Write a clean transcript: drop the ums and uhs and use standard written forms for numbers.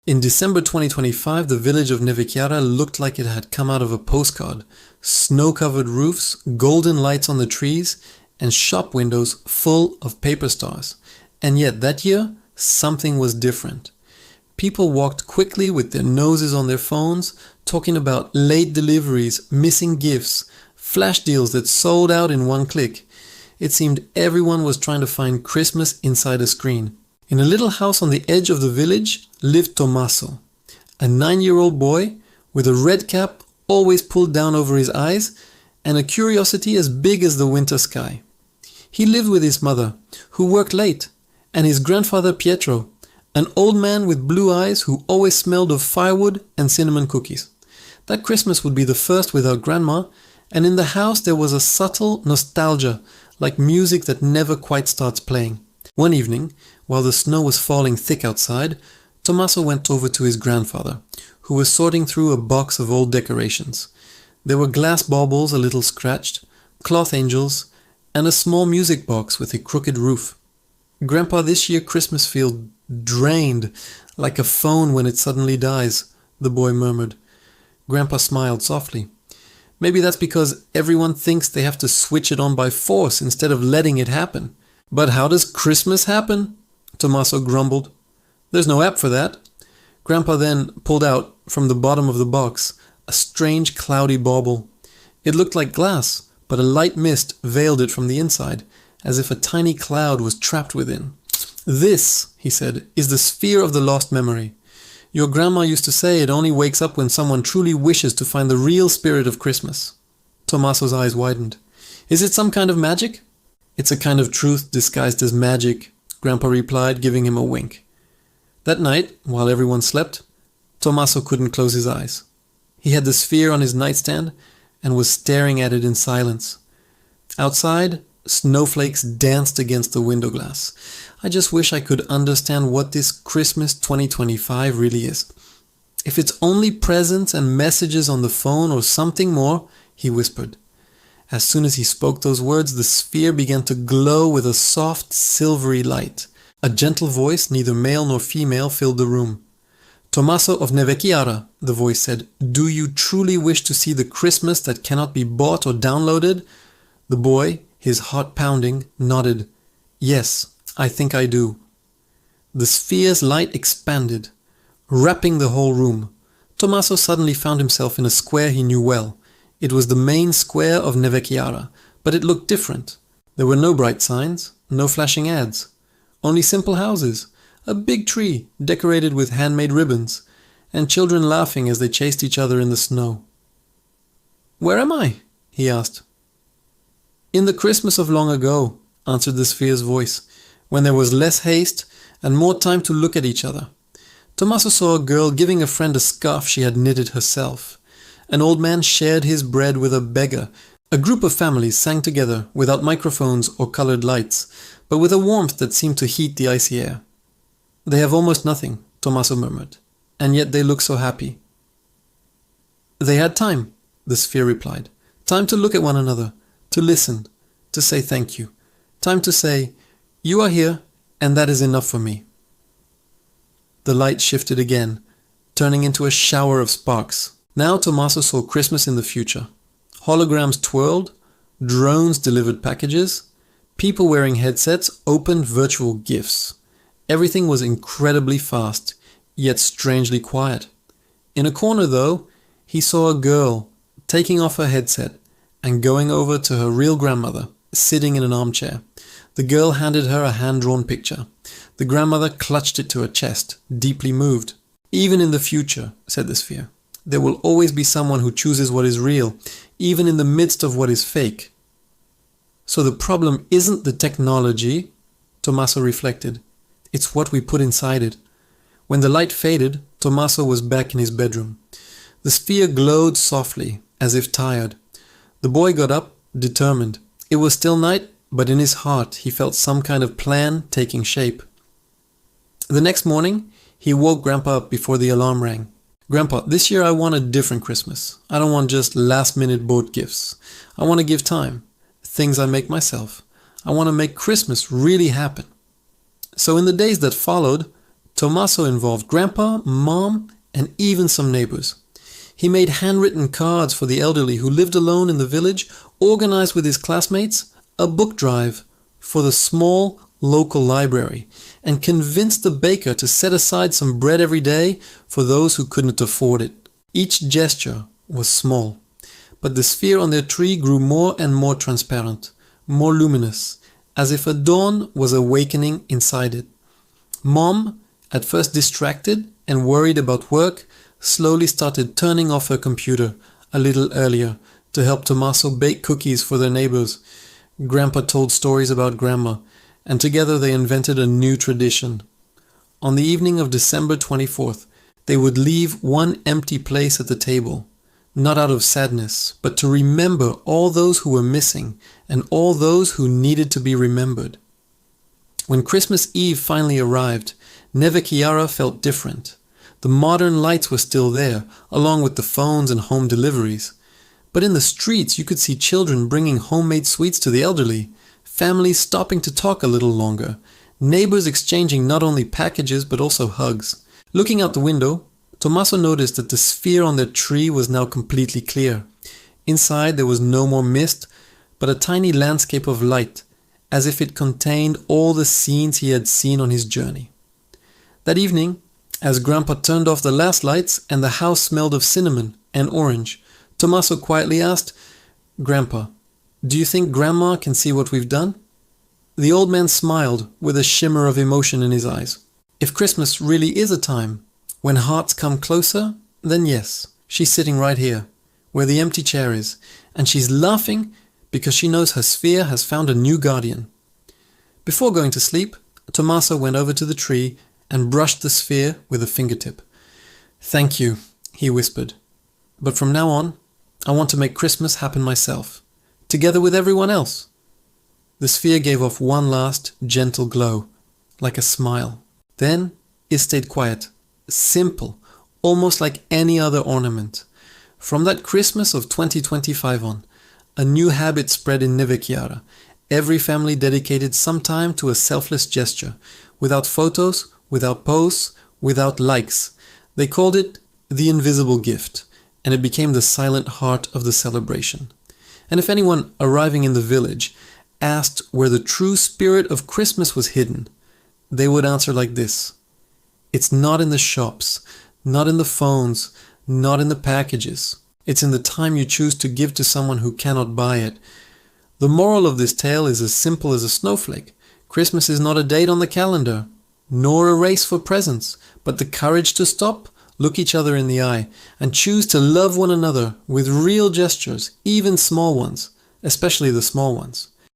In December 2025, the village of Nevechiara looked like it had come out of a postcard. Snow-covered roofs, golden lights on the trees, and shop windows full of paper stars. And yet that year, something was different. People walked quickly with their noses on their phones, talking about late deliveries, missing gifts, flash deals that sold out in one click. It seemed everyone was trying to find Christmas inside a screen. In a little house on the edge of the village lived Tommaso, a 9-year-old boy with a red cap always pulled down over his eyes and a curiosity as big as the winter sky. He lived with his mother, who worked late, and his grandfather Pietro, an old man with blue eyes who always smelled of firewood and cinnamon cookies. That Christmas would be the first without grandma, and in the house there was a subtle nostalgia, like music that never quite starts playing. One evening, while the snow was falling thick outside, Tommaso went over to his grandfather, who was sorting through a box of old decorations. There were glass baubles a little scratched, cloth angels, and a small music box with a crooked roof. "Grandpa, this year Christmas feels drained, like a phone when it suddenly dies," the boy murmured. Grandpa smiled softly. "Maybe that's because everyone thinks they have to switch it on by force instead of letting it happen." "But how does Christmas happen?" Tommaso grumbled. "There's no app for that." Grandpa then pulled out, from the bottom of the box, a strange cloudy bauble. It looked like glass, but a light mist veiled it from the inside, as if a tiny cloud was trapped within. "This," he said, "is the sphere of the lost memory. Your grandma used to say it only wakes up when someone truly wishes to find the real spirit of Christmas." Tommaso's eyes widened. "Is it some kind of magic?" "It's a kind of truth disguised as magic," Grandpa replied, giving him a wink. That night, while everyone slept, Tommaso couldn't close his eyes. He had the sphere on his nightstand and was staring at it in silence. Outside, snowflakes danced against the window glass. "I just wish I could understand what this Christmas 2025 really is. If it's only presents and messages on the phone or something more," he whispered. As soon as he spoke those words, the sphere began to glow with a soft, silvery light. A gentle voice, neither male nor female, filled the room. "Tommaso of Nevechiara," the voice said, "do you truly wish to see the Christmas that cannot be bought or downloaded?" The boy, his heart pounding, nodded. "Yes, I think I do." The sphere's light expanded, wrapping the whole room. Tommaso suddenly found himself in a square he knew well. It was the main square of Nevechiara, but it looked different. There were no bright signs, no flashing ads, only simple houses, a big tree decorated with handmade ribbons, and children laughing as they chased each other in the snow. "Where am I?" he asked. "In the Christmas of long ago," answered the sphere's voice, "when there was less haste and more time to look at each other." Tommaso saw a girl giving a friend a scarf she had knitted herself. An old man shared his bread with a beggar. A group of families sang together, without microphones or colored lights, but with a warmth that seemed to heat the icy air. "They have almost nothing," Tommaso murmured, "and yet they look so happy." "They had time," the sphere replied. "Time to look at one another, to listen, to say thank you. Time to say, 'You are here, and that is enough for me.'" The light shifted again, turning into a shower of sparks. Now Tommaso saw Christmas in the future. Holograms twirled, drones delivered packages, people wearing headsets opened virtual gifts. Everything was incredibly fast, yet strangely quiet. In a corner, though, he saw a girl taking off her headset and going over to her real grandmother, sitting in an armchair. The girl handed her a hand-drawn picture. The grandmother clutched it to her chest, deeply moved. "Even in the future," said the sphere, "there will always be someone who chooses what is real, even in the midst of what is fake." "So the problem isn't the technology," Tommaso reflected. "It's what we put inside it." When the light faded, Tommaso was back in his bedroom. The sphere glowed softly, as if tired. The boy got up, determined. It was still night, but in his heart he felt some kind of plan taking shape. The next morning, he woke Grandpa up before the alarm rang. "Grandpa, this year I want a different Christmas. I don't want just last-minute bought gifts. I want to give time. Things I make myself. I want to make Christmas really happen." So in the days that followed, Tommaso involved Grandpa, Mom, and even some neighbors. He made handwritten cards for the elderly who lived alone in the village, organized with his classmates a book drive for the small local library, and convinced the baker to set aside some bread every day for those who couldn't afford it. Each gesture was small, but the sphere on their tree grew more and more transparent, more luminous, as if a dawn was awakening inside it. Mom, at first distracted and worried about work, slowly started turning off her computer a little earlier to help Tommaso bake cookies for their neighbors. Grandpa told stories about Grandma, and together they invented a new tradition. On the evening of December 24th, they would leave one empty place at the table, not out of sadness, but to remember all those who were missing and all those who needed to be remembered. When Christmas Eve finally arrived, Neve Chiara felt different. The modern lights were still there, along with the phones and home deliveries. But in the streets you could see children bringing homemade sweets to the elderly, families stopping to talk a little longer, neighbors exchanging not only packages but also hugs. Looking out the window, Tommaso noticed that the sphere on their tree was now completely clear. Inside there was no more mist, but a tiny landscape of light, as if it contained all the scenes he had seen on his journey. That evening, as Grandpa turned off the last lights and the house smelled of cinnamon and orange, Tommaso quietly asked, "Grandpa, do you think Grandma can see what we've done?" The old man smiled with a shimmer of emotion in his eyes. If Christmas really is a time when hearts come closer, then yes, she's sitting right here, where the empty chair is, and she's laughing because she knows her sphere has found a new guardian. Before going to sleep, Tommaso went over to the tree and brushed the sphere with a fingertip. "Thank you," he whispered. "But from now on, I want to make Christmas happen myself, together with everyone else." The sphere gave off one last, gentle glow, like a smile. Then it stayed quiet, simple, almost like any other ornament. From that Christmas of 2025 on, a new habit spread in Neve Chiara. Every family dedicated some time to a selfless gesture, without photos, without posts, without likes. They called it the invisible gift, and it became the silent heart of the celebration. And if anyone arriving in the village asked where the true spirit of Christmas was hidden, they would answer like this: "It's not in the shops, not in the phones, not in the packages. It's in the time you choose to give to someone who cannot buy it." The moral of this tale is as simple as a snowflake. Christmas is not a date on the calendar, nor a race for presents, but the courage to stop, look each other in the eye, and choose to love one another with real gestures, even small ones, especially the small ones.